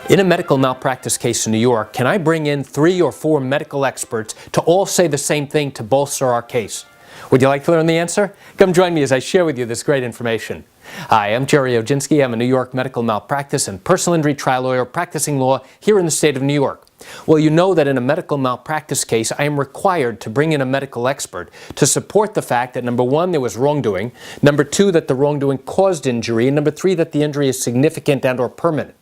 In a medical malpractice case in New York, can I bring in 3 or 4 medical experts to all say the same thing to bolster our case? Would you like to learn the answer? Come join me as I share with you this great information. Hi, I'm Gerry Oginski. I'm a New York medical malpractice and personal injury trial lawyer practicing law here in the state of New York. Well, you know that in a medical malpractice case, I am required to bring in a medical expert to support the fact that, number 1, there was wrongdoing, number 2, that the wrongdoing caused injury, and number 3, that the injury is significant and or permanent.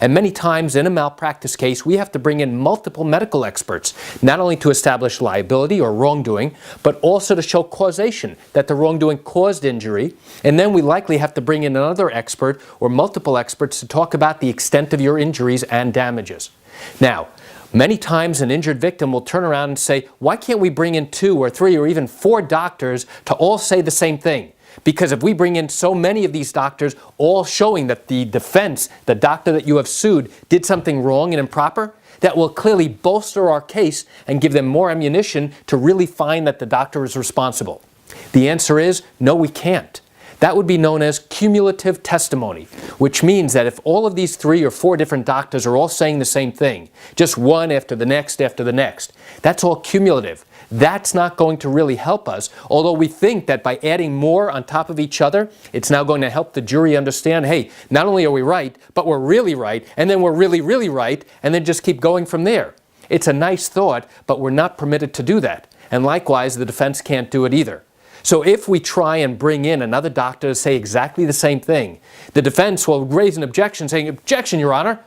And many times in a malpractice case, we have to bring in multiple medical experts, not only to establish liability or wrongdoing, but also to show causation, that the wrongdoing caused injury. And then we likely have to bring in another expert or multiple experts to talk about the extent of your injuries and damages. Now, many times an injured victim will turn around and say, why can't we bring in 2 or 3 or even 4 doctors to all say the same thing? Because if we bring in so many of these doctors, all showing that the defense, the doctor that you have sued, did something wrong and improper, that will clearly bolster our case and give them more ammunition to really find that the doctor is responsible. The answer is, no, we can't. That would be known as cumulative testimony, which means that if all of these 3 or 4 different doctors are all saying the same thing, just one after the next, that's all cumulative. That's not going to really help us, although we think that by adding more on top of each other, it's now going to help the jury understand, hey, not only are we right, but we're really right, and then we're really, really right, and then just keep going from there. It's a nice thought, but we're not permitted to do that. And likewise, the defense can't do it either. So if we try and bring in another doctor to say exactly the same thing, the defense will raise an objection saying, objection, Your Honor.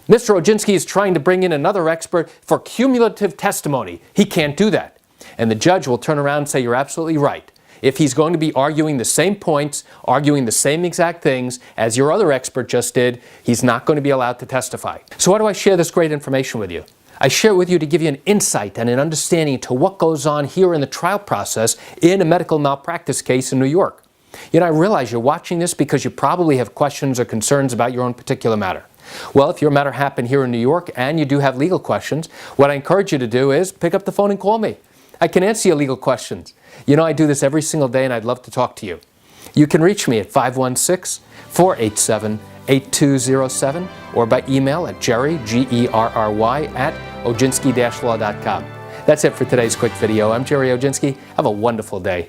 Mr. Oginski is trying to bring in another expert for cumulative testimony. He can't do that. And the judge will turn around and say, you're absolutely right. If he's going to be arguing the same points, arguing the same exact things as your other expert just did, he's not going to be allowed to testify. So why do I share this great information with you? I share it with you to give you an insight and an understanding to what goes on here in the trial process in a medical malpractice case in New York. You know, I realize you're watching this because you probably have questions or concerns about your own particular matter. Well, if your matter happened here in New York and you do have legal questions, what I encourage you to do is pick up the phone and call me. I can answer your legal questions. You know, I do this every single day and I'd love to talk to you. You can reach me at 516-487-8207 or by email at Gerry, Gerry, at Oginski-law.com. That's it for today's quick video. I'm Gerry Oginski. Have a wonderful day.